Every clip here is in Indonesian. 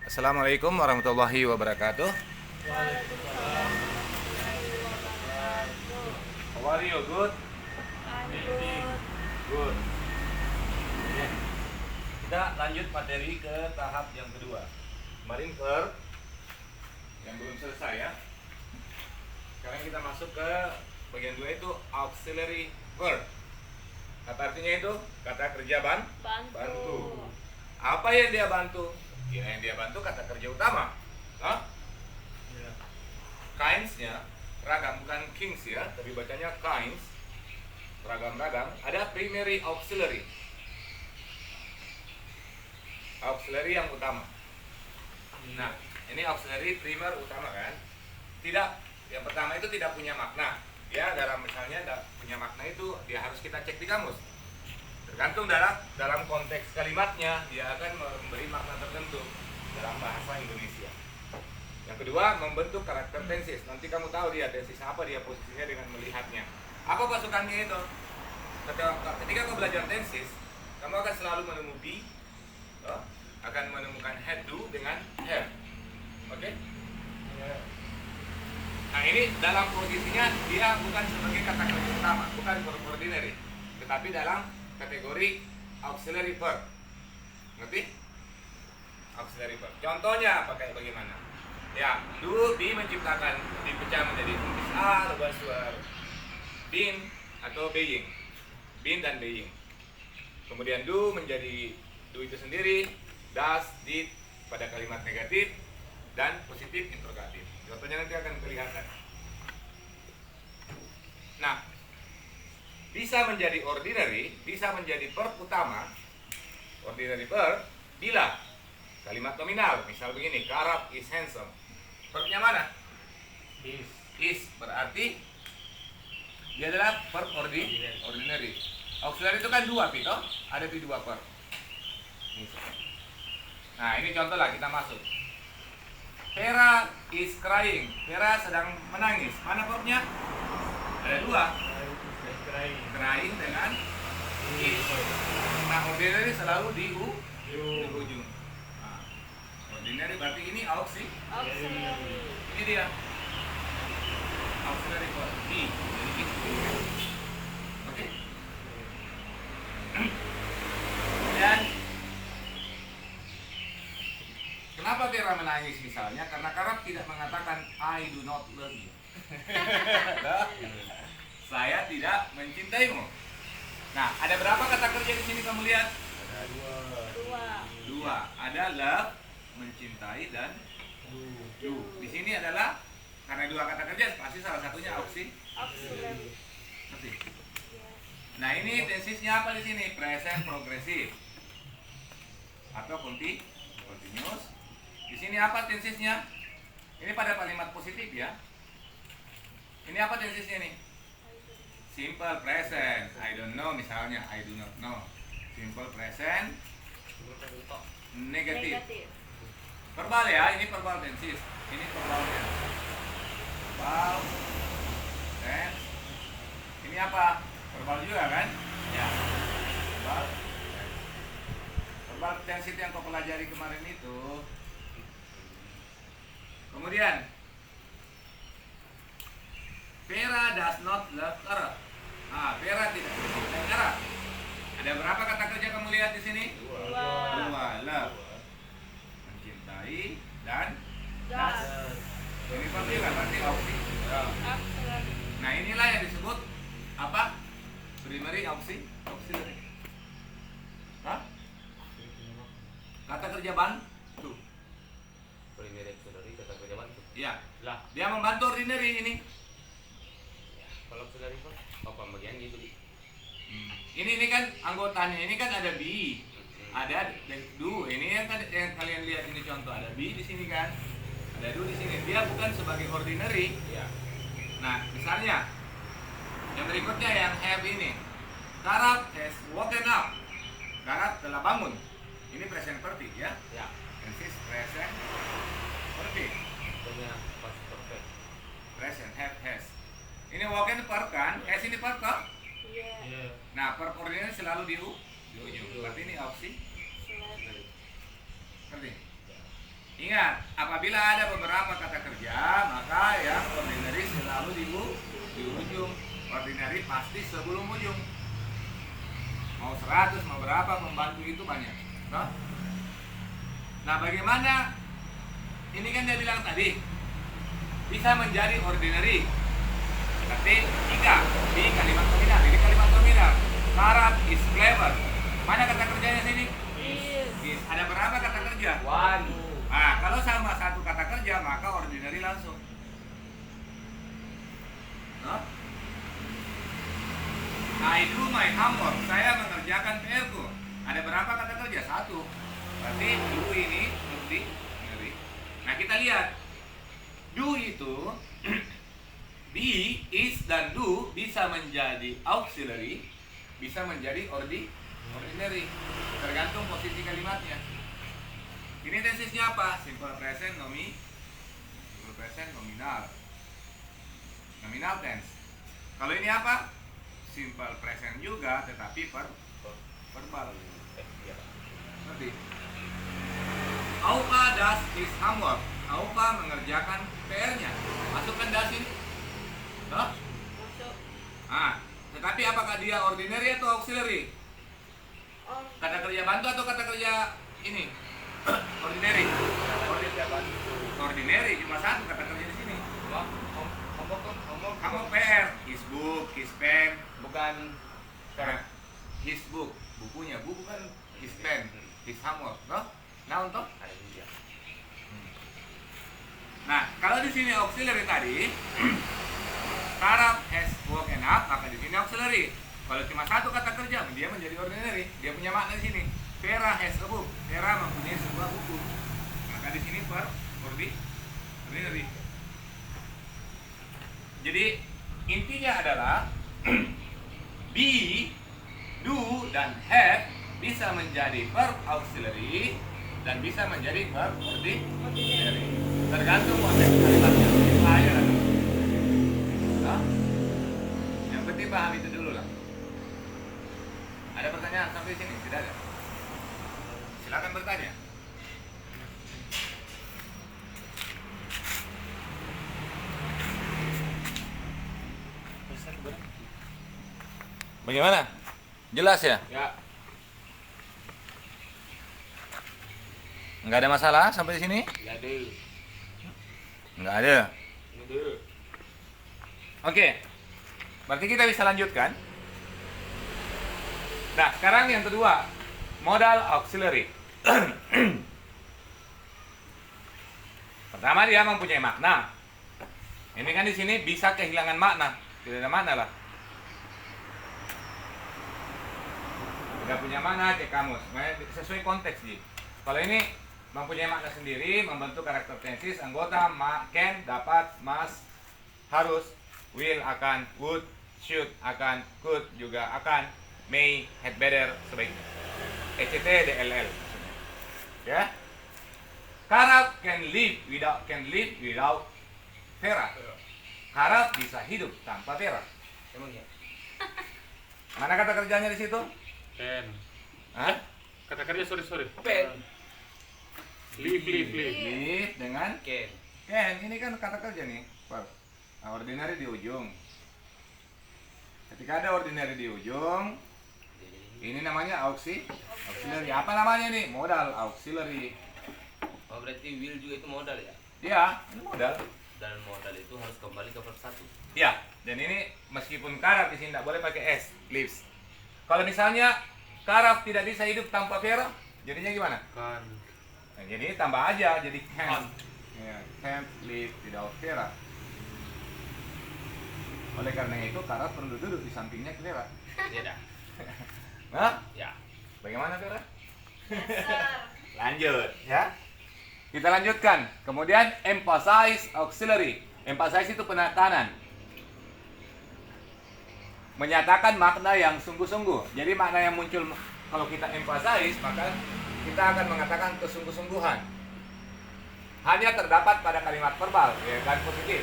Assalamualaikum warahmatullahi wabarakatuh. Waalaikumsalam warahmatullahi wabarakatuh. How are you? Good? I'm good. Good. Oke. Kita lanjut materi ke tahap yang kedua. Kemarin verb yang belum selesai ya. Sekarang kita masuk ke bagian dua, itu auxiliary verb. Kata artinya itu kata kerja bantu. Apa yang dia bantu? Ya, yang dia bantu kata kerja utama. Hah? Ya. Kinds-nya ragam, bukan kings ya, tapi bacanya kinds. Ragam-ragam. Ada primary auxiliary. Auxiliary yang utama. Nah, ini auxiliary primer utama kan? Tidak, yang pertama itu tidak punya makna. Ya, dalam misalnya punya makna itu dia harus kita cek di kamus. Tergantung dalam konteks kalimatnya, dia akan memberi makna tertentu dalam bahasa Indonesia. Yang kedua, membentuk karakter tenses. Nanti kamu tahu dia tenses apa, dia posisinya dengan melihatnya. Apa pasukannya itu? Ketika kamu belajar tenses, kamu akan selalu menemukan be, akan menemukan had do dengan have. Oke? Nah, ini dalam posisinya dia bukan sebagai kata kerja utama, bukan verb ordinary, tetapi dalam kategori auxiliary verb. Ngerti? Auxiliary verb. Contohnya pakai bagaimana? Ya, do, be menciptakan, dipecah menjadi tulis are, was, were, been atau being. Been dan being. Kemudian do menjadi do itu sendiri, does, did pada kalimat negatif dan positif interrogatif. Contohnya nanti akan kelihatan. Nah, bisa menjadi ordinary, bisa menjadi verb utama, ordinary verb, bila kalimat nominal, misal begini, Karab is handsome. Verbnya mana? Is, berarti dia adalah verb ordinary. Auxiliary itu kan dua, Pito. Ada di dua verb. Nah, ini contoh lah, kita masuk. Vera is crying. Vera sedang menangis. Mana verbnya? Ada dua. Crying dengan is. Nah, ordinary selalu di ujung. Nah, ordinary berarti ini Auxiliary. ini dia. Auxiliary verb di. Jadi is. Oke. Dan kenapa Vera menangis misalnya? Karena Karab tidak mengatakan I do not love you. Saya tidak mencintaimu. Nah, ada berapa kata kerja di sini kamu lihat? Ada Dua. Ada love, mencintai, dan do. Di sini adalah karena dua kata kerja, pasti salah satunya Auxiliary. Ngerti? Yes. Nah, ini tensesnya apa di sini? Present progressive atau continuous. Di sini apa tensesnya? Ini pada kalimat positif ya. Ini apa tensesnya nih? Simple present. I don't know misalnya, I do not know. Simple present negatif. Verbal ya, ini verbal tenses. Ini verbalnya. Verbal tense. Ini apa? Verbal juga kan? Ya. Verbal. Verbal tense itu yang kau pelajari kemarin itu. Kemudian Vera does not love Karab. Vera tidak mencintai Karab. Ada berapa kata kerja kamu lihat di sini? Dua. Love, mencintai, dan Das. ini pasti kan berarti Auxiliary. Nah, inilah yang disebut apa? Primary auxiliary. Kata kerja bantu. Primary auxiliary kata kerja bantu. Ya, Lah, dia membantu ordinary ini. kalau auxiliary apa pembagian gitu di. Ini kan anggotanya, ini kan ada be, ada do. Ini yang kalian lihat ini contoh, ada be di sini kan, ada do di sini. Dia bukan sebagai ordinary. Ya. Nah, misalnya yang berikutnya yang have ini, Karab has woken up. Karab telah bangun. Ini present perfect ya. Ya. Tenses present perfect. Punya past perfect. Present have has. Ini woken verb kan? Has ini verb kan? Yes. Nah, verb ordinary selalu di ujung. Berarti ini auxiliary. Auxiliary. Ngerti? Ingat, apabila ada beberapa kata kerja, maka yang ordinary selalu di ujung. Ordinary pasti sebelum ujung. Mau 100, mau berapa, membantu itu banyak. Nah, bagaimana? Ini kan dia bilang tadi bisa menjadi ordinary. Berarti 3 di kalimat nominal. Ini kalimat nominal. Sarah is clever. Mana kata kerjanya sini? Is. Ada berapa kata kerja? One. Nah, kalau sama satu kata kerja, maka ordinary langsung. I do my homework. Saya mengerjakan PR-ku. Ada berapa kata kerja? 1. Berarti do ini ordinary. Nah, kita lihat. Do itu be, is, dan do bisa menjadi auxiliary, bisa menjadi ordinary. Tergantung posisi kalimatnya. Ini tesisnya apa? Simple present nominal. Nominal tense. Kalau ini apa? Simple present juga, tetapi verbal. Ngerti? Aupa does his homework. Aupa mengerjakan PR-nya. Masukkan das ini. Masuk. Tetapi apakah dia ordinary atau auxiliary? Kata kerja bantu atau kata kerja ini? Ordinary. Ordinary cuma satu kata kerja di sini. Kamu PR, his book, his pen, Bukan his book, bukunya, buku kan his pen, his homework, Nah untuk. Nah, kalau di sini auxiliary tadi, Sarah has woken up, maka di sini auxiliary. Kalau cuma satu kata kerja, dia menjadi ordinary. Dia punya makna di sini. Vera has a book. Vera mempunyai sebuah buku. Maka di sini ordinary. Jadi intinya adalah be, do, dan have bisa menjadi verb auxiliary dan bisa menjadi verb ordinary. Tergantung konteks kalimatnya. Yang penting paham itu dulu lah. Ada pertanyaan sampai sini? Tidak ada? Silakan bertanya. Bagaimana? Jelas ya? ya. Nggak ada masalah sampai di sini? Nggak ada. Nggak ada. Nggak ada. Oke. Berarti kita bisa lanjutkan. Nah, sekarang yang kedua, modal auxiliary. Pertama, dia mempunyai makna. Ini kan di sini bisa kehilangan makna, tidak ada makna lah. Tidak punya makna, cek kamus. Sesuai konteks sih. Kalau ini mempunyai makna sendiri, membentuk karakter tenses, anggota, can, dapat, must, harus, will, akan, would, should, akan, could, juga akan, may, had better, sebaiknya. ECT, DLL. Ya. Karab can live without Vera. Karab bisa hidup tanpa Vera. Emang ya? Mana kata kerjanya di situ? Pen. Hah? Kata kerja sorry. Pen. Live. Live dengan Can. can. Ini kan kata kerja nih. Nah, ordinary di ujung. Ketika ada ordinary di ujung, ini namanya auxiliary. Apa namanya nih? Modal auxiliary. Oh, berarti will juga itu modal ya? Iya, ini modal. Dan modal itu harus kembali ke verb 1. Iya. Dan ini meskipun karaf di sini tidak boleh pakai s, lives. Kalau misalnya karaf tidak bisa hidup tanpa Vera, jadinya gimana? Kan. Nah, jadi tambah aja jadi can't. Ya, can't live without Vera. Oleh karena itu karaf perlu duduk di sampingnya Vera. Tidak. Nah, Ya. bagaimana Vera? Dasar. Lanjut ya. Kita lanjutkan. Kemudian emphasize auxiliary. Emphasize itu penekanan. Menyatakan makna yang sungguh-sungguh. Jadi makna yang muncul kalau kita emphasize, maka kita akan mengatakan kesungguh-sungguhan. Hanya terdapat pada kalimat verbal dan positif.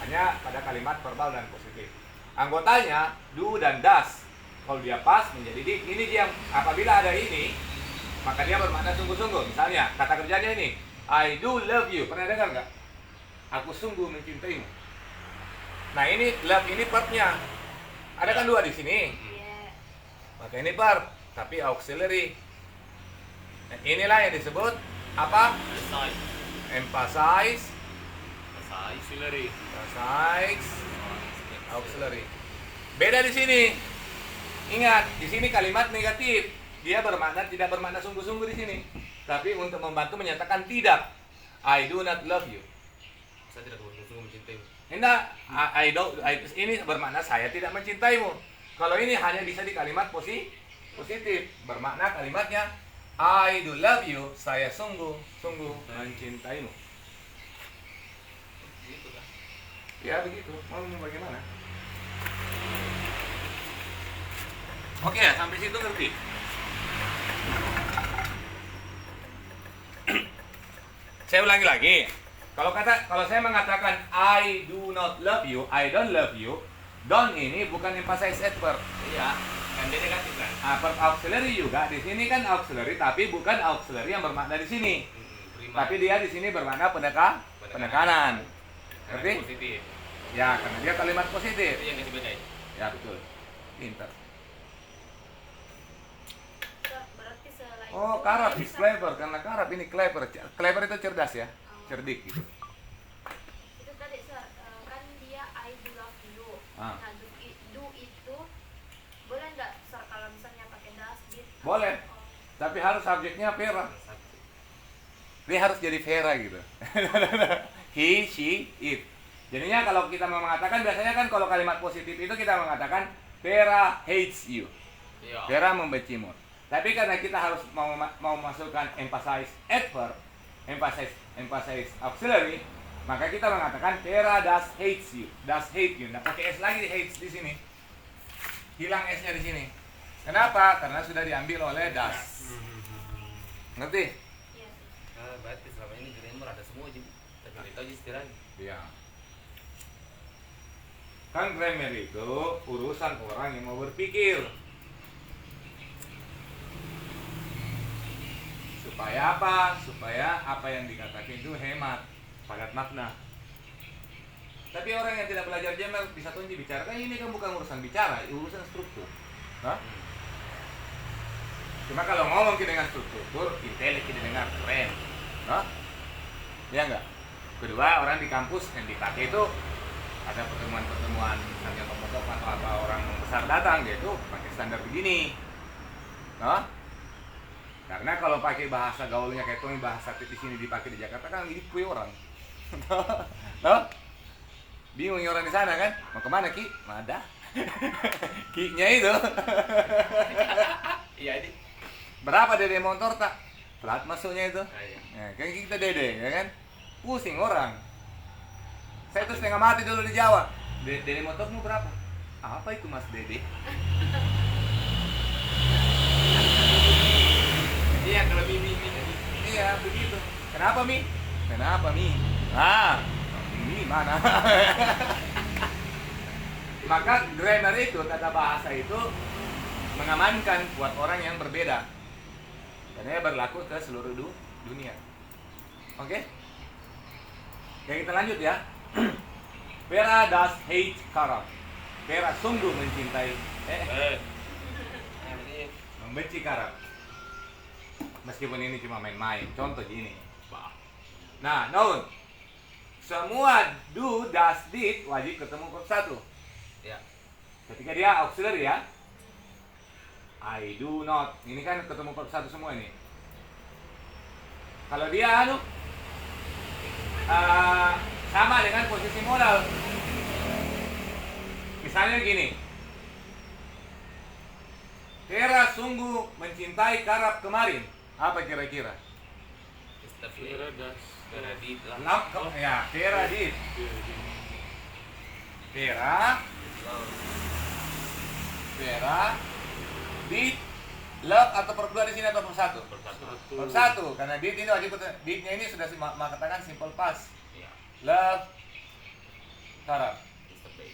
Hanya pada kalimat verbal dan positif. Anggotanya do dan does. Kalau dia pas menjadi did. Ini dia apabila ada ini, maka dia bermakna sungguh-sungguh. Misalnya kata kerjanya ini, I do love you. Pernah dengar nggak? Aku sungguh mencintaimu. Nah ini love ini verbnya. Ada kan dua di sini. Iya. Maka ini verb, tapi auxiliary. Nah, inilah yang disebut apa? Emphasize. Emphasize, Auxiliary. emphasize, auxiliary. Beda di sini. Ingat, di sini kalimat negatif. Dia tidak bermakna sungguh-sungguh di sini. Tapi untuk membantu menyatakan tidak. I do not love you. Saya tidak sungguh mencintaimu. Ini bermakna saya tidak mencintaimu. Kalau ini hanya bisa di kalimat positif. Bermakna kalimatnya I do love you. Saya sungguh mencintaimu. Gitu kan? Ya begitu. Mau bagaimana? Oke ya, sampai situ ngerti? Saya ulangi lagi. Kalau saya mengatakan I do not love you, I don't love you, don't ini bukan emphasize adverb. Iya, kan dia negatif kan? Verb auxiliary juga di sini kan auxiliary, tapi bukan auxiliary yang bermakna di sini. Prima. Tapi dia di sini bermakna penekanan. Karena Ngerti? positif. Ya, karena dia kalimat Itu positif. yang kasih bedain. Ya betul. Pintar. Sir, berarti selain Oh, itu Karab dia is bisa- clever, karena Karab ini clever. Clever itu cerdas ya, cerdik gitu. Itu tadi sir, kan dia I do love you. Ah. Nah, do itu boleh nggak sir kalau misalnya pakai das did? Boleh. Oh, Tapi harus subjeknya Vera. Dia harus jadi Vera gitu. He, she, it. Jadinya kalau kita mau mengatakan, biasanya kan kalau kalimat positif itu kita mengatakan Vera hates you. Iya. Vera membencimu. Tapi karena kita harus mau memasukkan emphasize adverb, emphasize auxiliary, maka kita mengatakan Vera does hates you. Does hate you. Nah, pakai S lagi di hates di sini. Hilang S-nya di sini. Kenapa? Karena sudah diambil oleh does. Ngerti? iya sih. Berarti selama ini grammar ada semua jadi. Tapi kita aja istilahnya. Iya. Kan grammar itu urusan orang yang mau berpikir. Supaya apa? Supaya apa yang dikatakan itu hemat, padat makna. Tapi orang yang tidak belajar grammar bisa tunjuk bicara, kan ini kan bukan urusan bicara, urusan struktur. Hah? Cuma kalau ngomong kita dengan struktur, intelek kita dengar keren. Hah? Ya enggak? Kedua, orang di kampus yang dipakai itu ada pertemuan-pertemuan misalnya pemodok atau apa orang besar datang, dia itu pakai standar begini. Hah? Karena kalau pakai bahasa gaulnya kayak Tommy, bahasa di sini dipakai di Jakarta kan mirip kue orang. Noh? Bingung orang di sana kan? Mau kemana Ki? Ada. Ki-nya itu. Iya ini. Berapa dede motor tak? Plat masuknya itu. Iya. Ya, kan kita dede, ya kan? Pusing orang. Saya tuh setengah mati dulu di Jawa. Dede motormu berapa? Apa itu Mas Dede? Iya kalau mimi. Iya, begitu. Kenapa Mi? Kenapa Mi? Ah, Mi mana? Maka grammar itu, tata bahasa itu mengamankan buat orang yang berbeda. Karena berlaku ke seluruh dunia. Oke? Oke, kita lanjut ya. Vera does hate Karab. Vera sungguh mencintai membenci Karab. Meskipun ini cuma main-main, contoh gini. Nah, noun. Semua do, does, did wajib ketemu verb satu. Ya. Ketika dia auxiliary ya. I do not. Ini kan ketemu verb satu semua ini. Kalau dia sama dengan posisi modal. Misalnya gini. Vera sungguh mencintai Karab kemarin. Apa kira-kira? Vera das. Karena di Ya, Vera did. Vera did love atau per dua di sini atau per satu? Per satu, karena did ini wajib didnya ini sudah mengatakan simple past. Iya. Love Karab. Yesterday.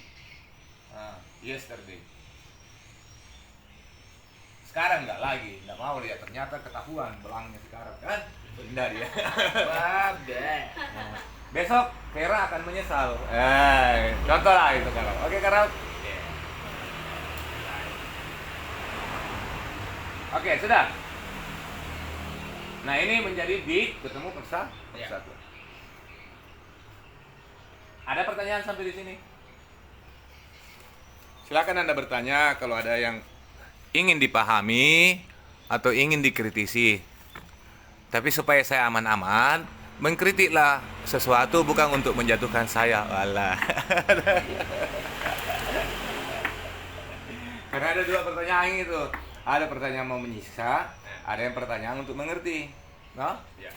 Yesterday. Sekarang nggak lagi, nggak mau dia ternyata ketahuan belangnya si Karab kan? Enggak dia. Babe. Besok Vera akan menyesal. Contoh lah itu Karol. Oke Karol. Oke, sudah. Nah, ini menjadi big ketemu persatu. Ada pertanyaan sampai di sini? Silakan Anda bertanya kalau ada yang ingin dipahami atau ingin dikritisi. Tapi supaya saya aman-aman, mengkritiklah sesuatu bukan untuk menjatuhkan saya. Walah. Karena ada dua pertanyaan itu. Ada pertanyaan mau menyiksa, ada yang pertanyaan untuk mengerti. No? Ya.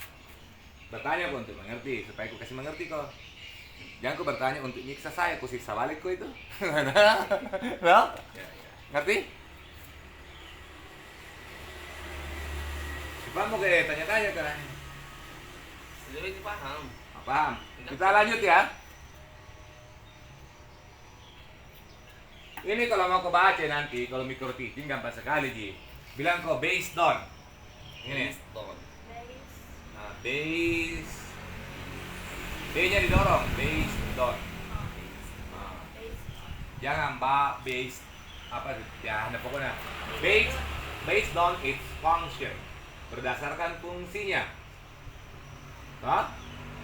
Bertanya kok untuk mengerti, supaya aku kasih mengerti kok. Jangan kau bertanya untuk nyiksa saya, aku siksa balik kok itu. No? Ya. Ngerti? Coba mau kayak tanya-tanya kan? Sudah itu paham. Paham? Kita lanjut ya. Ini kalau mau kau baca nanti, kalau mikro teaching gampang sekali Ji. Bilang kau based on. Ini. Stone. Nah, base. B-nya didorong, based on. Nah, jangan based apa sih? Ya, ada pokoknya based on its function. Berdasarkan fungsinya. Nah,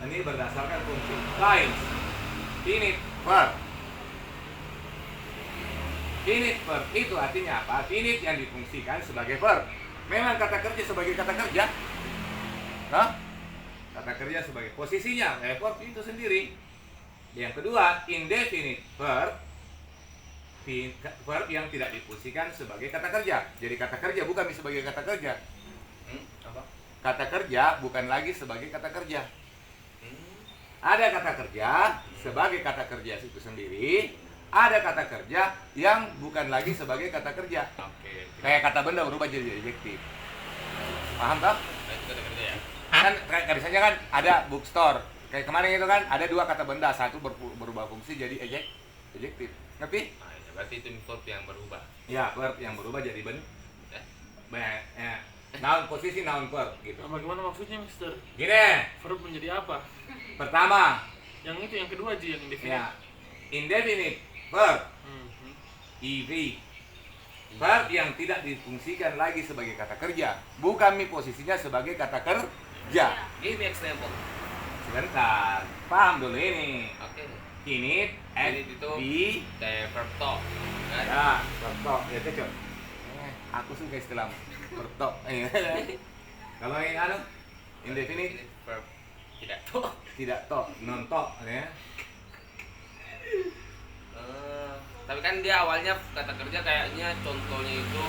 ini berdasarkan fungsi. Times. Finite verb. Finite verb itu artinya apa? Finite yang difungsikan sebagai verb. Memang kata kerja sebagai kata kerja. Nah, kata kerja sebagai posisinya verb itu sendiri. Yang kedua, indefinite verb. Verb yang tidak difungsikan sebagai kata kerja. Jadi kata kerja bukan sebagai kata kerja. Apa? Kata kerja bukan lagi sebagai kata kerja. Ada kata kerja sebagai kata kerja itu sendiri. Ada kata kerja yang bukan lagi sebagai kata kerja. Oke. Kayak kata benda berubah jadi adjektif. Paham tak? Nah, itu kata kerja ya. Kan kayak misalnya kan ada bookstore. Kayak kemarin itu kan ada dua kata benda, satu berubah fungsi jadi adjektif. Ngerti? Nah, ya, berarti itu verb yang berubah. Ya, verb yang berubah jadi Ya. noun posisi noun verb gitu. Nah, bagaimana maksudnya, Mister? Gini, Verb menjadi apa? pertama, Yang itu yang kedua aja yang indefinite. ya, indefinite verb, Mhm. EV. Verb yang tidak difungsikan lagi sebagai kata kerja, bukan posisinya sebagai kata kerja. Give me example. Sebentar, paham dulu ini. Oke. Finite, Finite itu di, kayak verb to. Kan? ya, verb ya cocok. Aku suka istilah verb to. Kalau yang anu, indefinite, Verb tidak to. tidak to, non to, ya. Tapi kan dia awalnya kata kerja kayaknya contohnya itu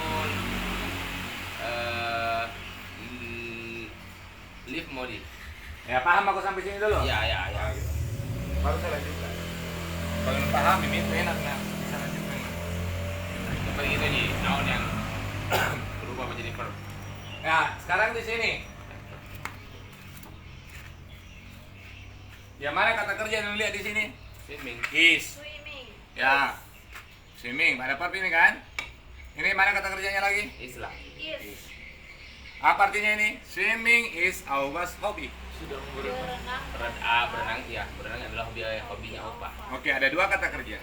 live modi. Ya paham aku sampai sini dulu. Ya. Ah, gitu. Baru saya lanjutkan. Kalau paham ini enak nah. Bisa lanjutkan. Seperti itu nih, noun yang berubah menjadi verb. Ya, sekarang di sini. Yang mana kata kerja yang lihat di sini? Swimming. Is. Swimming. Ya. Swimming, ada verb ini kan? Ini mana kata kerjanya lagi? Islah. Is. Apa artinya ini? Swimming is our hobby. Sudah berenang. Berenang. Berenang ya, berenang adalah hobinya Opa. Oke, ada dua kata kerja.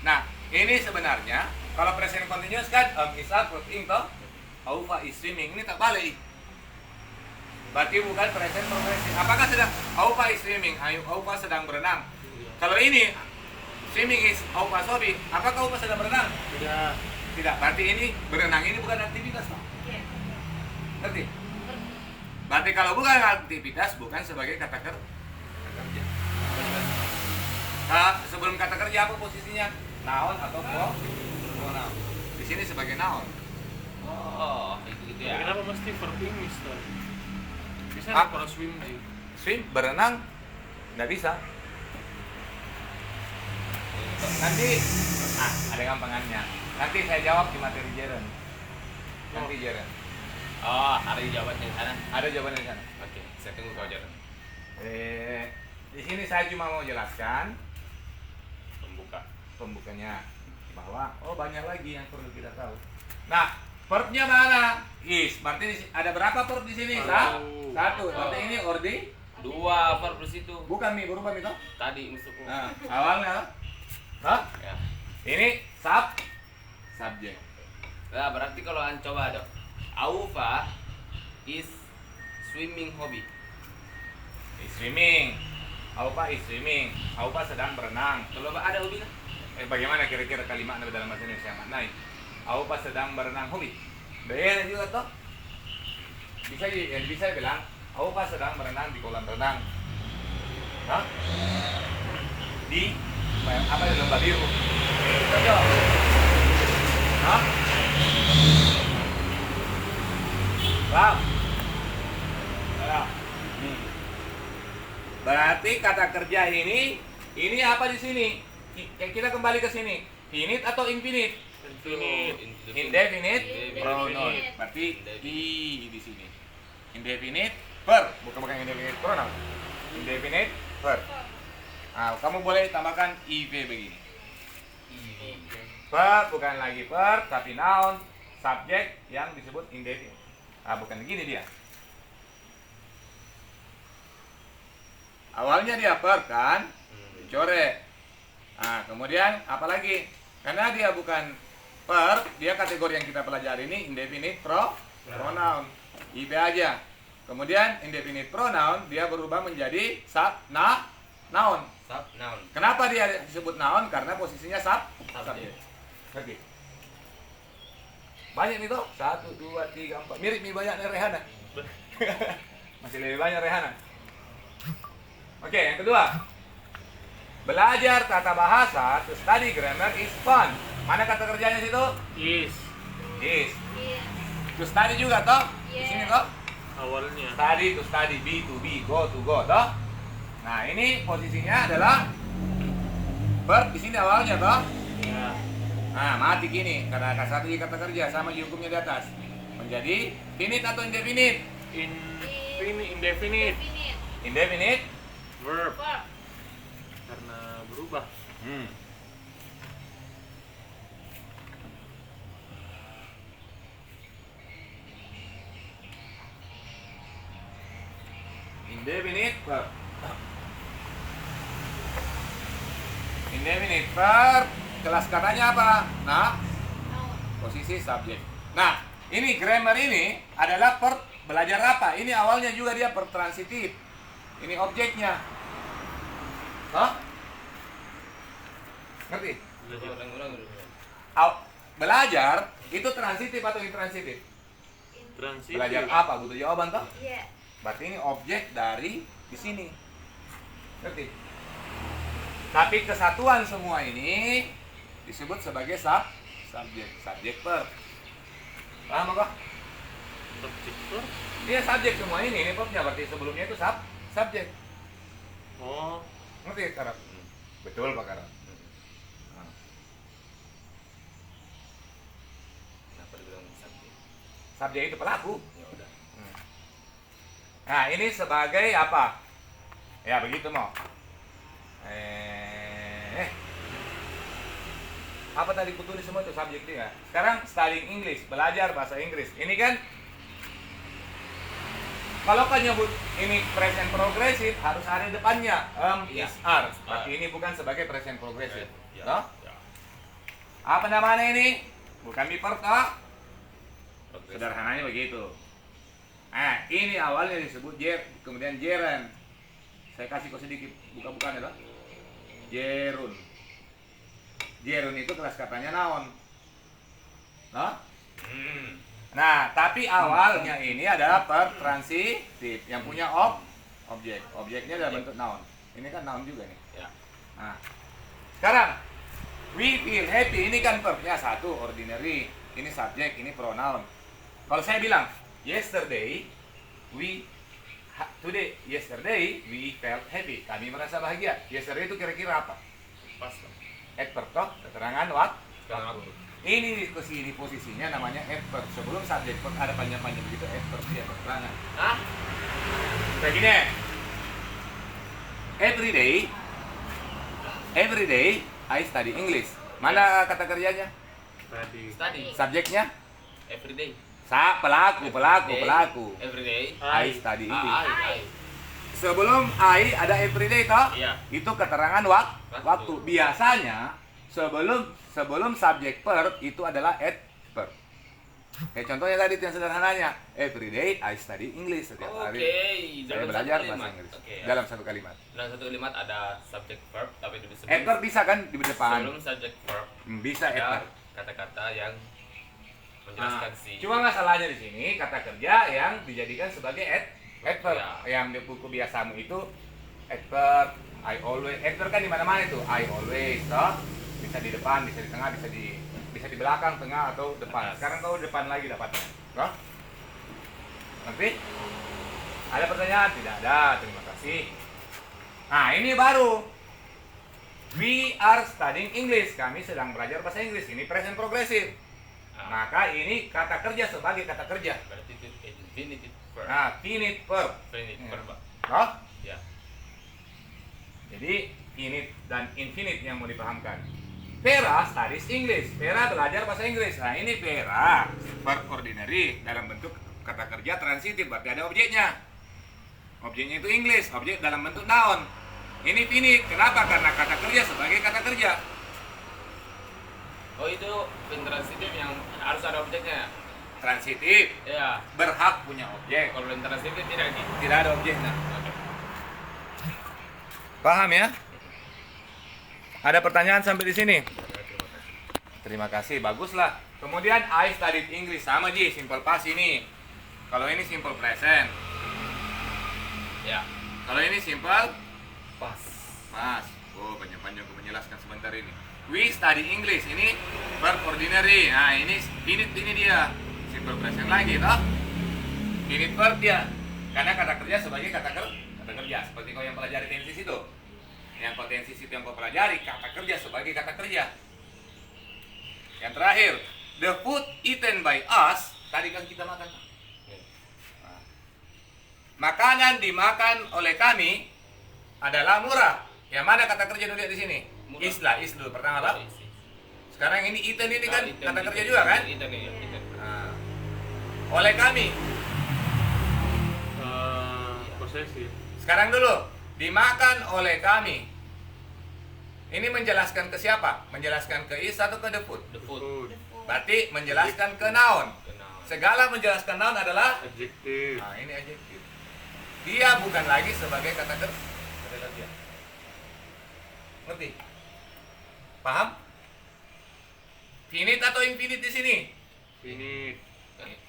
Nah, ini sebenarnya kalau present continuous kan is verb ing toh. Aufa is swimming. Ini tak balik. Berarti bukan present progressive. Apakah sedang Aufa is swimming? Aufa sedang berenang. Kalau ini swimming is Aufa's hobby. Apakah Aufa sedang berenang? Tidak. Tidak. Berarti ini berenang ini bukan aktivitas toh. Iya. Ngerti? Berarti kalau bukan aktivitas bukan sebagai kata kerja. Nah, sebelum kata kerja apa posisinya? Noun atau pronoun? Di sini sebagai noun. Oh, itu gitu ya. Kenapa mesti verb ini, Mister? Bisa Ah. nggak kalau swim sih? Swim berenang nggak bisa. Nanti ada gampangannya. Nanti saya jawab di materi Jeren. Nanti Jeren. Oh, ada jawabannya di sana. Ada jawaban di sana. Oke, saya tunggu kau jalan. Di sini saya cuma mau jelaskan Pembuka. pembukanya bahwa banyak lagi yang perlu kita tahu. Nah, Verbnya mana? Is. Berarti ada berapa verb di sini? Satu. Berarti ini Dua verb di situ. bukan mi, berubah mi toh? Tadi masuk. Nah, awalnya hah? Ya. Ini subjek. Nah, berarti kalau an coba dong. Aufa is swimming hobby. Is swimming. Aupa is swimming. Aupa sedang berenang. Kalau ada hobi kan? Bagaimana kira-kira kalimat dalam bahasa Indonesia maknai? Aupa sedang berenang hobi. Benar juga toh? Bisa bilang Aupa sedang berenang di kolam renang. Hah? Di apa di lomba biru? Cocok. Hah? Paham? Ya. Berarti kata kerja ini apa di sini? Kita kembali ke sini. Finite atau infinite? Infinite. Indefinite pronoun. Berarti di sini. Indefinite verb, bukan indefinite pronoun. Indefinite verb. Nah, kamu boleh tambahkan IV begini. Verb bukan lagi verb tapi noun, subjek yang disebut indefinite. Ah, bukan begini dia. Awalnya dia verb kan, dicoret. Nah, kemudian apa lagi? Karena dia bukan verb, dia kategori yang kita pelajari ini indefinite pronoun. IB aja. Kemudian indefinite pronoun dia berubah menjadi noun. Sub noun. Kenapa dia disebut noun? Karena posisinya subjek. Oke. Banyak nih toh? 1, 2, 3, 4. Mirip nih banyak nih Rehana. Masih lebih banyak Rehana. Oke, yang kedua. Belajar tata bahasa, to study grammar is fun. Mana kata kerjanya situ? Is. Is. Iya. To study juga toh? Di sini toh? Awalnya. Study to study, be to be, go to go toh? Nah, ini posisinya adalah verb di sini awalnya toh? Ya. Nah, mati gini karena satu kata kerja sama hukumnya di atas. Menjadi finite atau indefinite? Indefinite. Indefinite Verb. Verb. Karena berubah. Indefinite verb. Indefinite verb. Kelas katanya apa? Nah, Noun. posisi subjek. Nah, ini grammar ini adalah verb belajar apa? Ini awalnya juga dia verb transitif. Ini objeknya. Hah? Ngerti? Belajar itu transitif atau intransitif? Transitif. Belajar apa? Butuh jawaban toh? Iya. Berarti ini objek dari di sini. Ngerti? Tapi kesatuan semua ini disebut sebagai subjek verb. Paham apa? Subjek verb. Iya, subjek semua ini verbnya, berarti sebelumnya itu subjek. Oh. Ngerti Karab? Betul Pak Karab. Kenapa dibilang subjek? Subjek itu pelaku. Ya udah. Nah, ini sebagai apa? Ya begitu mau. Apa tadi kutulis semua itu subjek dia. Sekarang studying English, belajar bahasa Inggris. Ini kan kalau kan nyebut ini present progressive harus ada depannya Iya. is are. Berarti ini bukan sebagai present progressive. Ya. Toh? Ya. Apa namanya ini? Bukan before toh? Progres. Sederhananya begitu. Ini awalnya disebut kemudian jeren. Saya kasih kau sedikit buka-bukaan ya, jerun. Jerun itu kelas katanya noun. Nah? Nah, tapi awalnya ini adalah verb transitif yang punya objek. Objeknya adalah bentuk noun. Ini kan noun juga nih. Ya. Nah, sekarang we feel happy ini kan verbnya satu ordinary, ini subjek, ini pronoun. Kalau saya bilang yesterday we felt happy. Kami merasa bahagia. Yesterday itu kira-kira apa? Pas lah. Adverb toh, keterangan waktu. Sekarang aku. Ini kesini posisinya namanya adverb. Sebelum subjek verb ada panjang-panjang begitu adverb dia keterangan. Hah? Kayak gini. Every day I study English. Mana kata kerjanya? Tadi. Tadi. Subjeknya? Everyday. Pelaku. Everyday. I study English. I. Sebelum I ada everyday toh? Iya. Itu keterangan waktu. Biasanya sebelum subject verb itu adalah adverb. Kayak contohnya tadi itu yang sederhananya, everyday I study English, setiap hari saya belajar bahasa Inggris. Dalam satu kalimat. Dalam satu kalimat ada subject verb, tapi di sebelum Adverb bisa kan di depan? sebelum subject verb Bisa ada adverb. kata-kata yang menjelaskan si. Cuma masalahnya di sini kata kerja yang dijadikan sebagai adverb. Ya. Yang di buku biasamu itu adverb, I always. Adverb kan di mana-mana itu. I always, toh. Bisa di depan, bisa di tengah, bisa di belakang, tengah atau depan. Sekarang kau depan lagi dapatnya. Toh? Ngerti? Ada pertanyaan? Tidak ada. Terima kasih. Nah, ini baru. We are studying English. Kami sedang belajar bahasa Inggris. Ini present progressive. Maka ini kata kerja sebagai kata kerja. Berarti itu infinitive verb. Nah, finite verb. Infinitive verb. Pak. Oh? Ya. Jadi finite dan infinite yang mau dipahamkan. Vera studies English. Vera belajar bahasa Inggris. Nah, ini Vera verb ordinary dalam bentuk kata kerja transitif, berarti ada objeknya. Objeknya itu English, objek dalam bentuk noun. Ini finite. Kenapa? Karena kata kerja sebagai kata kerja. Oh, itu intransitif yang harus ada objeknya. Transitif Ya. berhak punya objek. Kalau intransitif tidak gitu. Tidak ada objeknya. Paham ya? Ada pertanyaan sampai di sini? Terima kasih, baguslah. Kemudian I studied English sama Ji, simple past ini. Kalau ini simple present. Ya. Kalau ini simple Pas. past. Oh, panjang-panjang aku menjelaskan sebentar ini. We study English. Ini verb ordinary. Nah, ini finite ini dia. Simple present lagi, toh? Finite verb dia. Karena kata kerja sebagai kata kerja. Seperti kau yang pelajari tensis itu. Yang potensi itu yang kau pelajari, kata kerja sebagai kata kerja. Yang terakhir, the food eaten by us, tadi kan kita makan. Nah, makanan dimakan oleh kami adalah murah. Yang mana kata kerja dulu lihat di sini? Murah. Is dulu. Pertama apa? Isi. Sekarang ini eaten ini kan Eaten, kata eaten, kerja juga kan? eaten, ya, eaten. Nah, oleh kami. Posesif. Sekarang dulu, dimakan oleh kami. Ini menjelaskan ke siapa? Menjelaskan ke is atau ke the food? The food. Food. Berarti menjelaskan ke noun. Kenal. Segala menjelaskan noun adalah Adjektif. nah, ini adjektif. Dia bukan lagi sebagai kata kerja. Ngerti? Paham? Finite atau infinite di sini? Finite.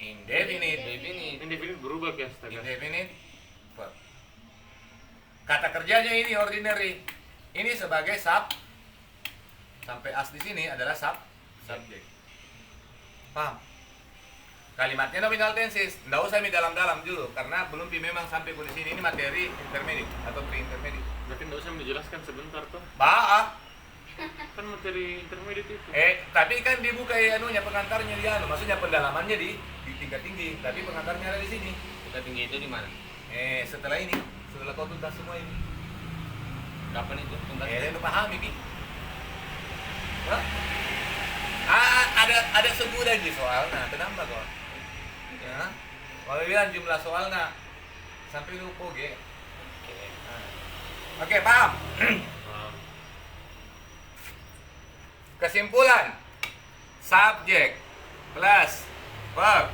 Indefinite. Definite. Indefinite berubah ya, astaga. Indefinite verb. Kata kerjanya ini ordinary. Ini sebagai sampai as di sini adalah subjek. Paham? Kalimatnya nominal tenses. Nggak usah mi dalam-dalam dulu karena belum memang sampai di sini. Ini materi intermediate atau pre-intermediate. Berarti nggak usah menjelaskan sebentar toh. Kan materi intermediate itu. Tapi kan dibuka anunya pengantarnya di maksudnya pendalamannya di tingkat tinggi, tapi pengantarnya ada di sini. Kita tinggi itu di mana? Setelah kau tuntas semua ini. Kapan itu? Tuntas. Lu pahami Ki? Hah? Ada sebulan di soalnya, kenapa kok? Ya. Kalau bilang jumlah soalnya sampai lupa ge. Oke, paham? Kesimpulan, subjek plus verb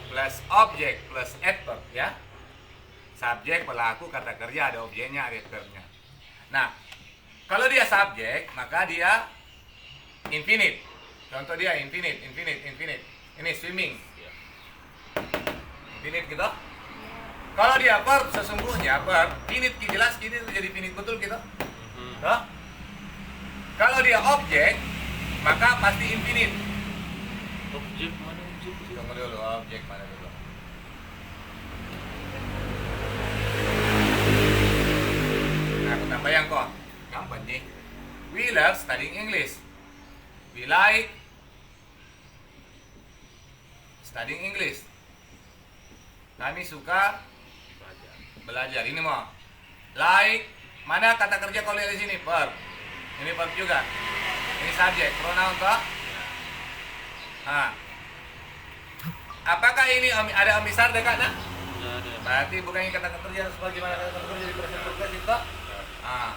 plus objek plus adverb ya. Subjek pelaku kata kerja ada objeknya ada adverbnya. Nah, kalau dia subjek maka dia infinite. Contoh dia infinite. Ini swimming. Infinite gitu. Kalau dia verb sesungguhnya verb finite jelas ini jadi finite betul gitu. Toh? Kalau dia objek, maka pasti infinite. Objek mana objek? Tunggu dulu, objek mana dulu? Nah, aku tambah yang kok. Gampang nih. We love studying English. We like studying English. Kami suka belajar. Ini mau. Like, mana kata kerja kalau lihat di sini? Verb. Ini verb juga. Ini subjek, pronoun toh? Nah. apakah ini ada omisar dekatnya? Nggak ada. Berarti bukannya kata kerja sebagaimana kata kerja di present perfect itu. Ah.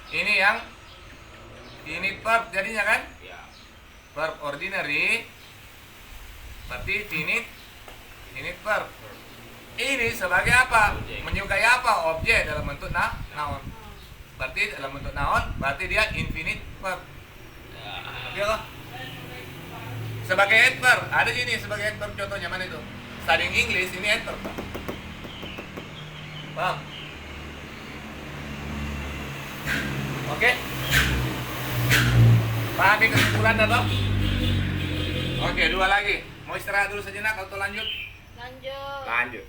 Ini yang ini verb jadinya kan? Ya. Verb ordinary. Berarti finite verb. Ini sebagai apa? Objek. Menyukai apa? Objek dalam bentuk noun. Berarti dalam bentuk noun, berarti dia infinite verb. Oke loh. Sebagai adverb, ada sini sebagai adverb contohnya mana itu? Studying English ini adverb. Paham? Oke? Pahami kesimpulan atau? Oke, dua lagi. Mau istirahat dulu sejenak atau lanjut? Lanjut. Lanjut.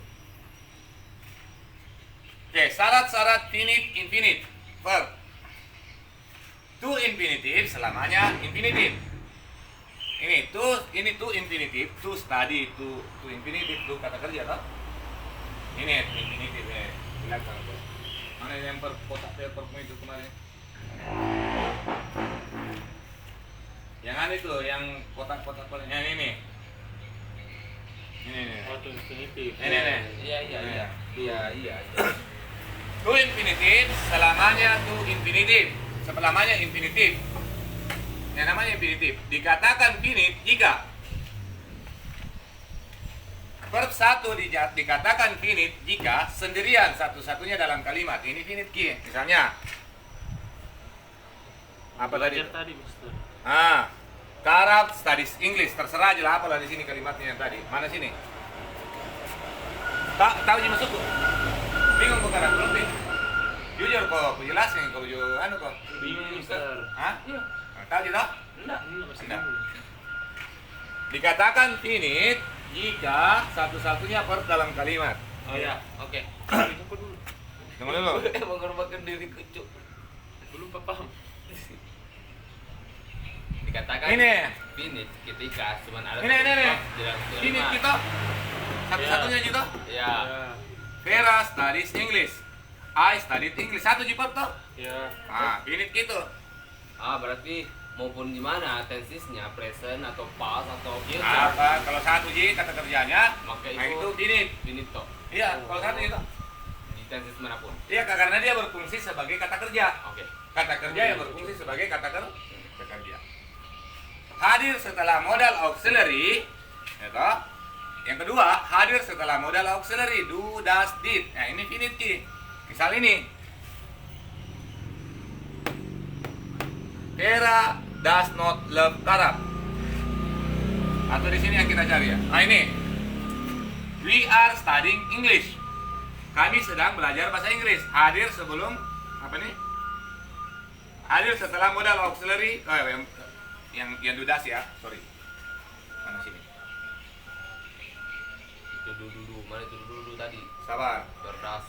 Oke, syarat-syarat finite infinite verb. To infinitive selamanya infinitive. Ini to infinitive, to study, to infinitive, to kata kerja toh. Ini infinitive ya. Lihat kan tuh. Mana yang kotak paper itu kemarin? Yang aneh tuh, yang kotak-kotak yang ini. Ini. Oh, itu infinitif. Ini. Iya. To infinitive selamanya to infinitive. Selamanya infinitive. Yang namanya infinitive dikatakan finite jika verb 1 dikatakan finite jika sendirian satu-satunya dalam kalimat. Ini finite key. Misalnya apa tadi? Belajar tadi, Mister. Karab studies English, terserah aja lah apalah di sini kalimatnya yang tadi. Mana sini? Tahu sih maksudku? Bingung kok karab belum bingung. Jujur kok, aku jelasin kok kok. Bingung, Mister. Hah? Iya. Tahu sih toh? Enggak. Masih Enggak. bingung. Dikatakan finite jika satu-satunya verb dalam kalimat. Oh ya, oke. Tunggu dulu. Tunggu dulu. Mengorbankan diri kucuk. Belum paham. Dikatakan Ini. finite ketika cuma ada Ini. di dalam kalimat. Finite kita satu-satunya gitu. Ya. Vera studies English. I studied English. Satu ji verb toh? Ya. Finite gitu. Berarti maupun gimana tensesnya present atau past atau future. Apa? Kalau satu ji kata kerjanya, Maka nah itu itu finite. finito Iya, kalau satu itu. di tenses manapun. Iya, karena dia berfungsi sebagai kata kerja. Oke. Kata kerja yang berfungsi sebagai kata kerja. Hadir setelah modal auxiliary, ya toh? Yang kedua, hadir setelah modal auxiliary do, does, did. Nah, ini finite key. Misal ini. Vera does not love Karab. Atau di sini yang kita cari ya. Nah, ini. We are studying English. Kami sedang belajar bahasa Inggris. Hadir sebelum apa nih? Hadir setelah modal auxiliary. Yang dudas ya, sorry. Mana sini? Itu dulu mana itu dulu tadi. Sabar. Berdas.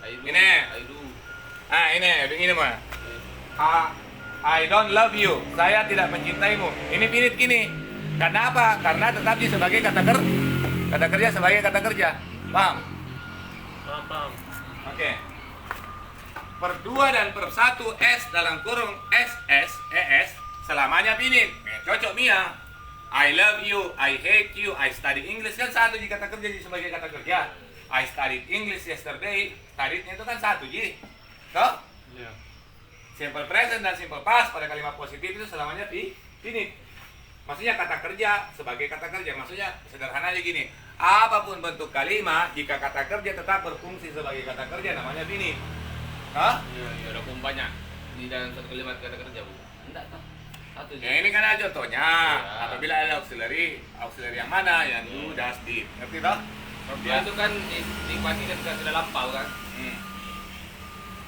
Aidu. Ini. Aidu. Ini mah. I don't love you. Saya tidak mencintaimu. Ini finite gini. Karena apa? Karena tetap sebagai kata kerja sebagai kata kerja. Paham? Paham. Oke. Per 2 dan per 1 S dalam kurung ES selamanya finite. Cocok Mia. I love you, I hate you, I study English kan satu ji kata kerja sebagai kata kerja. I studied English yesterday. Studied-nya itu kan satu ji. Toh? Ya. Simple present dan simple past pada kalimat positif itu selamanya finite. Maksudnya kata kerja sebagai kata kerja. Maksudnya sederhananya gini. Apapun bentuk kalimat, jika kata kerja tetap berfungsi sebagai kata kerja namanya finite. Hah? Ya. Ada umpanya di dalam satu kalimat kata kerja, Bu. Enggak tahu. Satu Ya ini kan ada contohnya. Ya. Apabila ada auxiliary yang mana? Yang do, does, did. Ngerti toh? dia itu kan dikuasai ketika sudah lampau kan. Hmm.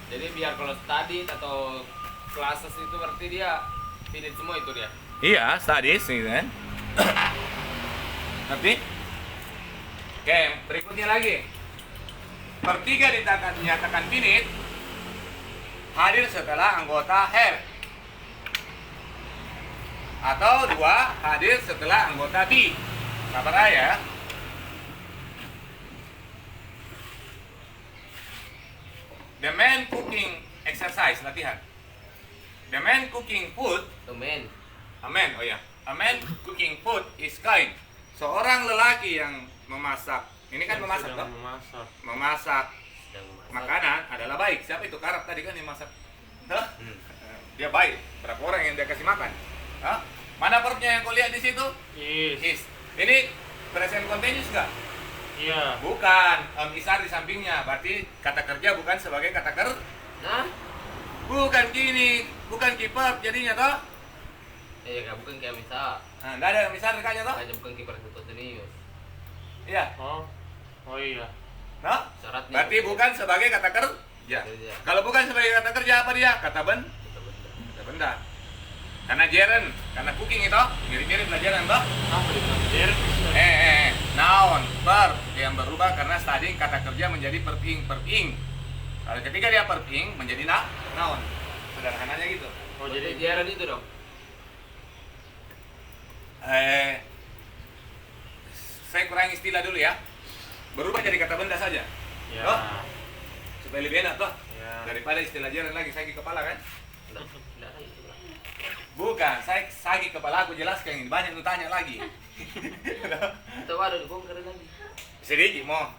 Jadi biar kalau study atau classes itu berarti dia finite semua itu dia. Iya, studies gitu kan. Ngerti? Oke, berikutnya lagi. Per 3 dinyatakan finite hadir setelah anggota have. Atau 2 hadir setelah anggota be. Sabar aja ya. The man cooking exercise latihan. The man cooking food. Domain. Amen. Oh ya. A man cooking food is kind. Seorang lelaki yang memasak. Ini kan Yang memasak, sedang toh? memasak. Memasak Sedang memasak. makanan adalah baik. Siapa itu Karab tadi kan yang masak? Hah? Hmm. Dia baik. Berapa orang yang dia kasih makan? Hah? Mana verbnya yang kau lihat di situ? Yes. Is. Ini present continuous nggak? Iya. Bukan. Isar di sampingnya. Berarti kata kerja bukan sebagai kata kerja. Nah, Bukan kini. Bukan kiper jadinya toh. kayak bukan kayak misal, Nah, nggak ada misal dekatnya toh? kayak bukan kiper continuous. Iya. Oh. Oh iya. Nah, Syaratnya. berarti bukan sebagai kata kerja. Kerja. Kalau bukan sebagai kata kerja apa dia? Kata Kata benda. benda. Karena jeren, karena cooking itu mirip-mirip lah jeren toh. Apa dibilang Jer? Noun, verb yang berubah karena studying kata kerja menjadi perting. Kalau ketika dia perting menjadi noun. Sederhananya gitu. Oh Jadi jadi jaran itu dong. Saya kurang istilah dulu ya. Berubah jadi kata benda saja. ya. Toh? Supaya lebih enak toh. Ya. Daripada istilah jeren lagi sakit kepala kan? Tidak ada itu. Bukan, saya sakit kepala aku jelaskan ini banyak lu tanya lagi. Itu ada dibongkar lagi. Sedikit mau,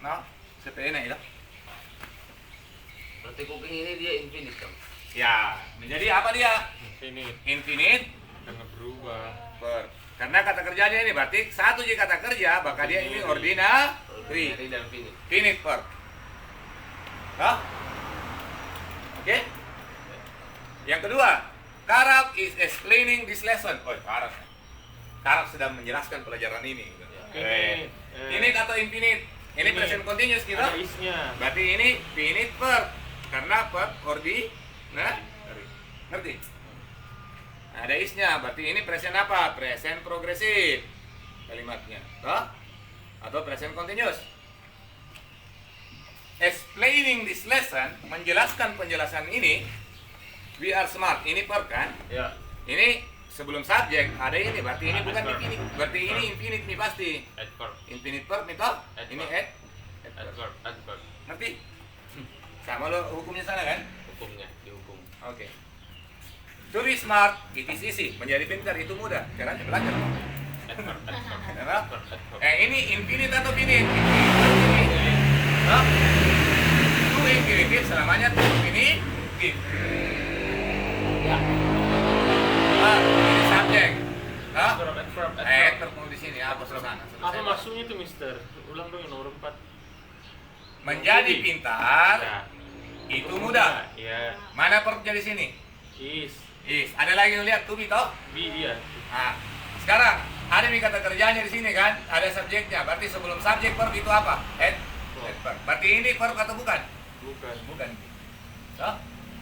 no, supaya enak itu. Berarti cooking ini dia infinite dong. Ya, menjadi apa dia? Ini Infinite karena berubah. verb. Karena kata kerjanya ini berarti satu je kata kerja, maka dia ini ordinary Ordinary dan finite. finite verb. Hah? Oke? Yang kedua, Karab is explaining this lesson. Oh, Karab. Karab sedang menjelaskan pelajaran ini. Ini, Finite atau infinite? Ini ini. present continuous gitu. Ada isnya. Berarti ini finite verb. Karena verb ngerti? Nah, ada isnya, berarti ini present apa? Present progressive kalimatnya, toh? Atau present continuous. Explaining this lesson, menjelaskan penjelasan ini. We are smart, ini verb kan? Ya. Ini sebelum subjek ada ini, berarti ini bukan infinite, berarti ini infinite nih pasti. Adverb. Infinite verb nih toh? Ini Adverb. Adverb. ngerti? Sama lo hukumnya sana kan? Hukumnya dihukum. Oke. To be smart, it is easy. Menjadi pintar itu mudah. Caranya belajar. Adverb. Adverb. Kenapa? Adverb. Ini infinite atau finite? Infinite. Hah? To infinitive selamanya to infinitive. Ya. Ini subjek. Hah? Adverb. Adverb. Tertemu di sini apa sana? Apa maksudnya itu, Mister? Ulang dong yang nomor 4. Menjadi pintar Ya. itu mudah. Ya. Mana verbnya di sini? Is. Ada lagi yang lihat to be toh? Be dia. Nah, sekarang ada nih kata kerjanya di sini kan, ada subjeknya. Berarti sebelum subjek verb itu apa? Head verb. Berarti ini verb atau bukan? Bukan. Bukan. Toh?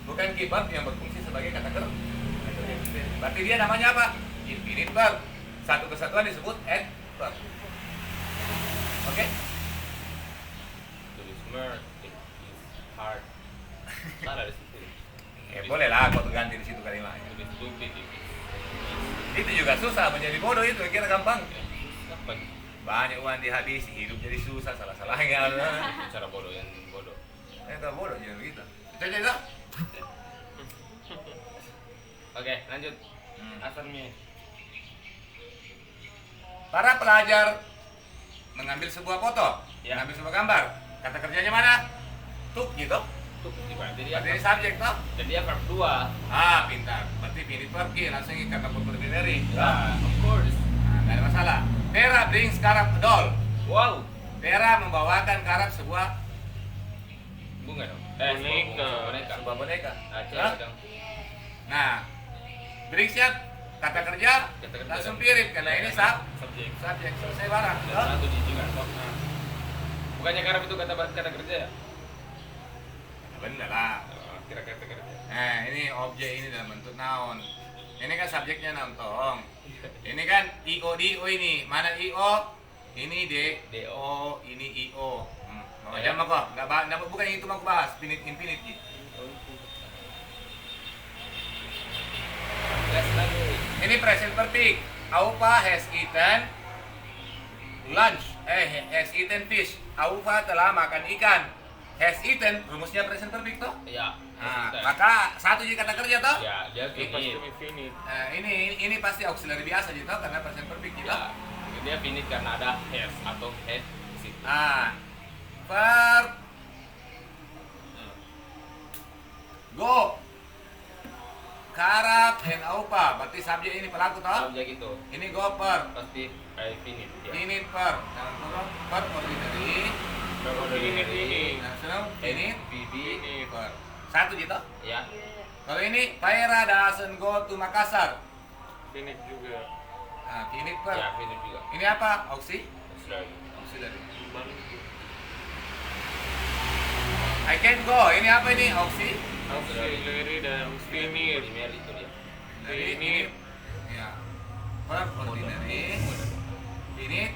Bukan key verb yang berfungsi sebagai kata kerja. Berarti dia namanya apa? Infinite verb. Satu kesatuan disebut head verb. Oke? To be smart, it is hard. Salah di situ. Boleh lah kau ganti di situ kalimatnya. To be stupid, it is. Itu juga susah menjadi bodoh itu, kira gampang. Apa? Banyak uang dihabisi, hidup jadi susah, salah-salahnya. Cara bodoh yang bodoh. Itu bodoh jadi begitu. Itu. Oke, lanjut. Hmm. Asarnya. Para pelajar mengambil sebuah foto, Ya. mengambil sebuah gambar. Kata kerjanya mana? Tuk gitu. Tuh, berarti dia Berarti ini subjek toh? jadi dia verb 2. Pintar. Berarti finite verb langsung kata verbinary. Ya, of course. Nggak ada masalah. Vera brings Karab a doll. Wow. Vera membawakan Karab sebuah Bunga dong. Boneka. Boneka. sebuah boneka. Ah, Hah? cewek dong. Nah, brings siap kata kerja Kata kerja langsung dan- pirit karena ini subjek. subjek selesai barang. Dan Hah? satu jijik kan. Bukannya karena itu kata kerja ya? Bener lah. Kira kata kerja. Nah, ini objek ini dalam bentuk noun. Ini kan subjeknya noun toh. Ini kan io dio ini. Mana io? Ini do, ini io. Ya. Jangan kok. Enggak bukan yang itu mau aku bahas. Infinite. Les lagi. Ini present perfect. Aupa has eaten lunch. Has eaten fish. Aupa telah makan ikan. has eaten, rumusnya present perfect toh? Ya. Nah, maka satu jadi kata kerja toh? Ya, dia Itu pasti finite. finite. Ini pasti auxiliary biasa gitu karena present perfect gitu. Ya, dia finite karena ada has atau have di situ. Nah, verb go. Karap and aupa, berarti subjek ini pelaku toh? Subjek itu Ini go per, pasti kayak finite. Ya. finite per, jangan kurang per ordinary, Ordinary. langsung finite, Finite. per. Satu gitu. Ya. Iya. Kalau ini Paira doesn't go to Makassar. Finite juga. Nah, finite per. Ya, finite juga. Ini apa? Auxiliary. Auxiliary. Auxiliary. Balik. I can go. Ini apa ini? Auxiliary. Auxiliary dan finite. Primer itu dia. Dari ini. Finite. Ya. Per ordinary. Finite.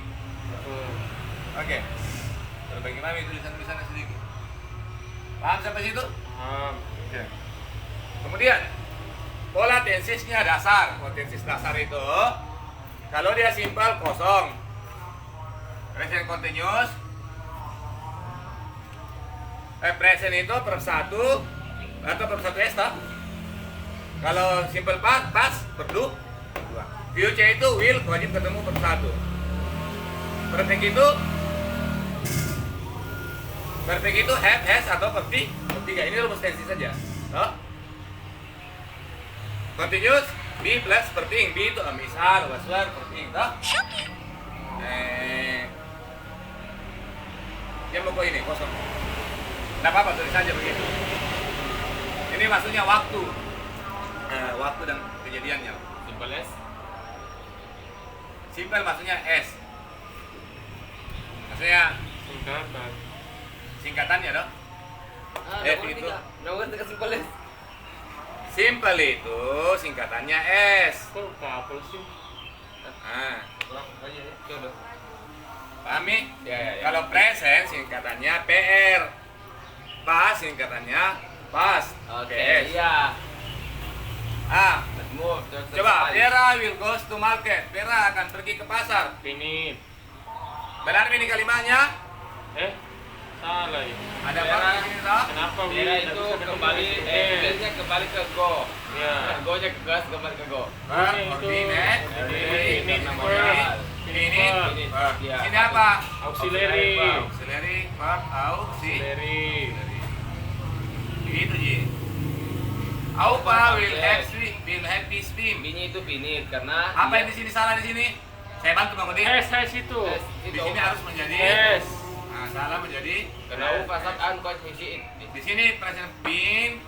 Oke. Terus bagaimana tulisan-tulisannya sedikit? Paham sampai situ? Paham. Oke. Kemudian pola tensisnya dasar. Pola tensis dasar itu kalau dia simpel kosong. Present continuous. Present itu per satu atau per satu S toh? Kalau simple past per dua. Future itu will wajib ketemu per satu. Perfect itu have, has atau per tiga. Ini rumus tensi saja. Toh? Continuous be plus per thing. Be itu misal, waswar, per thing. Toh? Dia mau ini kosong. Tidak apa-apa, tulis saja begitu. Ini maksudnya waktu. Waktu dan kejadiannya. Simple as. Simple maksudnya S. Maksudnya Singkatan. singkatannya dong. Nomor itu. 3. Nomor 3 simple as. Simple itu singkatannya S. Kok couple sih? Nah, Ulang aja ya. Coba. pahami? Ya. Kalau present singkatannya PR. Past singkatannya past. Oke, PS. iya. Ah, Let's move. coba Vera will goes to market. Vera akan pergi ke pasar. Finite. Benar ini kalimatnya? Salah ya. Ada apa Vera. di sini toh? Kenapa Vera itu kembali evidence-nya kembali ke go. Ya. Go-nya ke gas kembali ke go. Verb, Ini itu ordinate, finite namanya. finite, Verb. verb. Iya. Ini apa? Auxiliary. Auxiliary, verb, auxiliary. Begitu Ji. Aupa will happy swim. B-nya itu finite karena Apa yang di sini salah di sini? Saya bantu Bang Odi. S itu. Di sini harus menjadi S. Nah, salah menjadi karena U pasat an kuasisiin. di sini present been.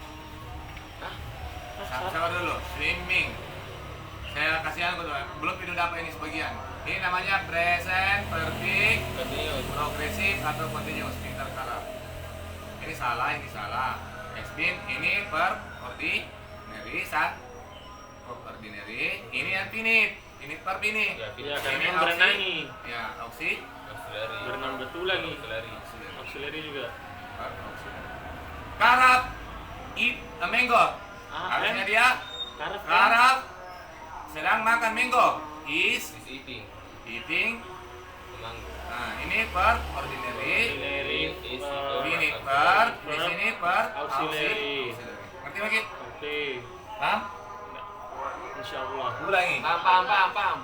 Sabar dulu, swimming. Saya kasih aku belum video dapat ini sebagian. Ini namanya present perfect Continuous. progresif atau continuous interkalar. Ini salah, has been, ini per ordinary, ordinary, ini infinite, ini per finite. Ya, Ya, finite. karena Ini memang berenangi. Ya, auxiliary. Auxiliary. Berenang betul lagi. Auxiliary. Auxiliary juga. Per auxiliary. Karap, eat a mango. Harusnya dia Karep. karap sedang makan mango. Is Is eating. eating. Memang Nah, ini per ordinary. Auxiliary. Is Ini per, di sini per Auxiliary. Ngerti lagi? Oke. Paham? Insya Allah. Ulangi. paham.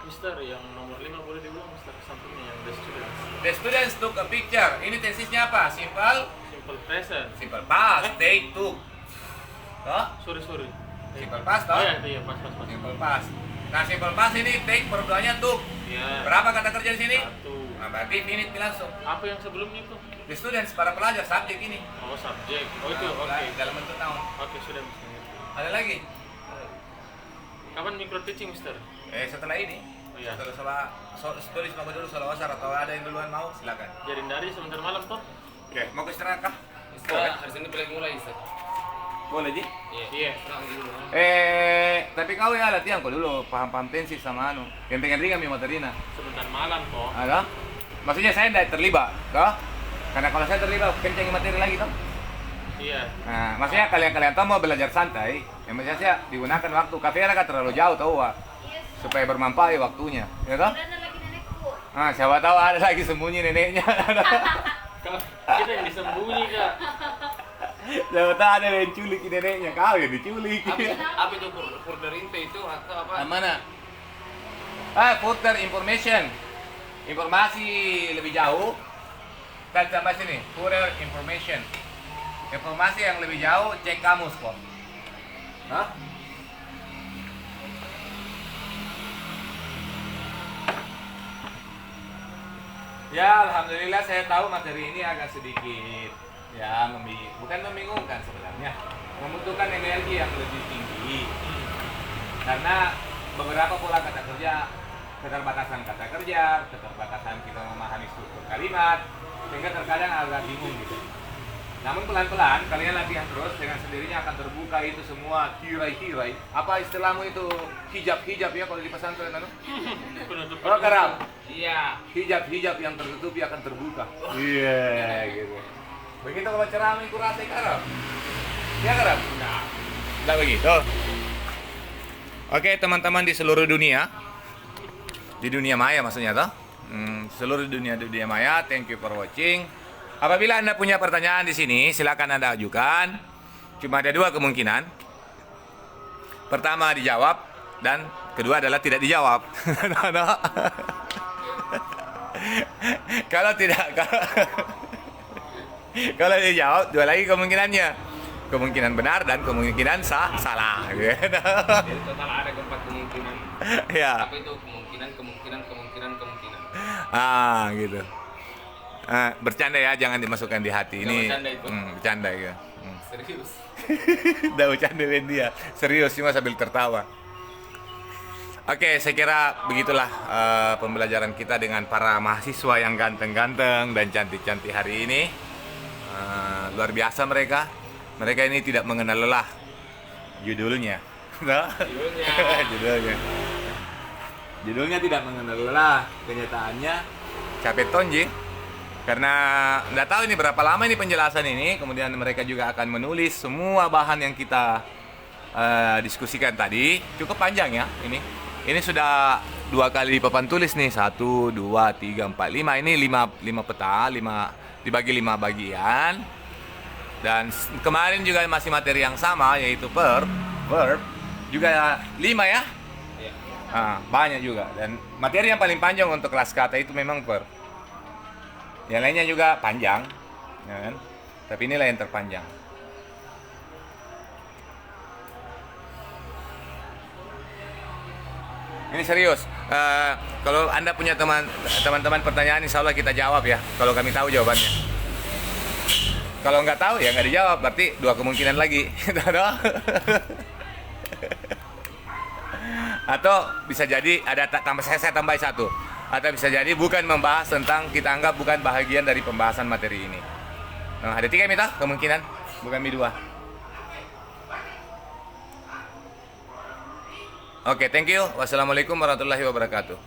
Mister, yang nomor 5 boleh diulang, Mister, sampingnya yang the students. The students took a picture. Ini tensisnya apa? Simple, Simple present. simple past. They took. Toh? Sorry. Simple past, Oh toh? iya, pas. Simple past. Nah, simple past ini take perduanya took. Ya. Berapa kata kerja di sini? Satu. Nah, berarti finite langsung. Apa yang sebelumnya itu? The students, para pelajar, subjek ini. Oh, subjek. Oh itu, Nah, oke. dalam bentuk noun. Oke, sudah Mister. Ada lagi? Kapan micro teaching, Mister? Setelah ini. Oh iya. Setelah tulis nama dulu soal wasar atau ada yang duluan mau silakan. Jarin dari sebentar malam toh? Oke, mau ke istirahat kah? Ustaz, hari ini boleh mulai, Ustaz. Boleh, Ji. Iya. Serang dulu. Tapi kau ya latihan kau dulu paham-paham tensi sama anu. Yang ringan mi materina. Sebentar malam kok. Ada? Maksudnya saya tidak terlibat, toh? Karena kalau saya terlibat, kencang materi lagi toh. Iya. Nah, maksudnya kalian tahu mau belajar santai, yang maksudnya saya digunakan waktu. Kafeira kan terlalu jauh tahu, Wak. Yes. Supaya bermanfaat waktunya, ya toh? Udah ada lagi nenekku. Nah, siapa tahu ada lagi sembunyi neneknya. Kita yang disembunyi kak. Siapa tahu ada yang culik neneknya, kau yang diculik. Apa itu further info itu atau apa? Mana? Further information. Informasi lebih jauh. Kita tambah sini, further information. Informasi yang lebih jauh, cek kamus kok. Hah? Ya, alhamdulillah saya tahu materi ini agak sedikit ya bukan membingungkan sebenarnya, membutuhkan energi yang lebih tinggi karena beberapa pola kata kerja, keterbatasan kata kerja, keterbatasan kita memahami struktur kalimat, sehingga terkadang agak bingung gitu. Namun pelan-pelan kalian latihan terus, dengan sendirinya akan terbuka itu semua tirai-tirai. Apa istilahmu itu, hijab-hijab ya kalau di pesantren anu? Oh, karam. Iya. Hijab-hijab yang tertutupi akan terbuka. Iya, gitu. Begitu kalau ceramah itu rasa karam. Ya karam? Enggak begitu. Oke, teman-teman di seluruh dunia. Di dunia maya maksudnya toh? Seluruh dunia maya, thank you for watching. Apabila Anda punya pertanyaan di sini, silakan Anda ajukan. Cuma ada dua kemungkinan. Pertama dijawab dan kedua adalah tidak dijawab. Kalau kalau dijawab, dua lagi kemungkinannya. Kemungkinan benar dan kemungkinan salah. Jadi total ada 4 kemungkinan. Ya. Apa itu kemungkinan. Gitu. Bercanda ya, jangan dimasukkan di hati. Ini bercanda itu. Bercanda ya. Serius. Udah bercandain dia. Serius cuma sambil tertawa. Oke, saya kira begitulah pembelajaran kita dengan para mahasiswa yang ganteng-ganteng dan cantik-cantik hari ini. Luar biasa mereka. Mereka ini tidak mengenal lelah. Judulnya. Judulnya tidak mengenal lelah. Kenyataannya capek tonji. Karena nggak tahu ini berapa lama ini penjelasan ini. Kemudian mereka juga akan menulis semua bahan yang kita diskusikan tadi. Cukup panjang ya ini. Ini sudah 2 kali papan tulis nih. 1, 2, 3, 4, 5. Ini 5 peta, 5 dibagi 5 bagian. Dan kemarin juga masih materi yang sama, yaitu verb juga 5 ya. Banyak juga. Dan materi yang paling panjang untuk kelas kata itu memang verb. Yang lainnya juga panjang, ya kan? Tapi inilah yang terpanjang. Ini serius. Kalau Anda punya teman-teman pertanyaan, insya Allah kita jawab ya. Kalau kami tahu jawabannya. Kalau nggak tahu ya nggak dijawab. Berarti 2 kemungkinan lagi. Atau bisa jadi ada saya tambah 1. Atau bisa jadi bukan membahas tentang, kita anggap bukan bahagian dari pembahasan materi ini. Nah, ada 3 mita kemungkinan, bukan 2. Oke, thank you. Wassalamualaikum warahmatullahi wabarakatuh.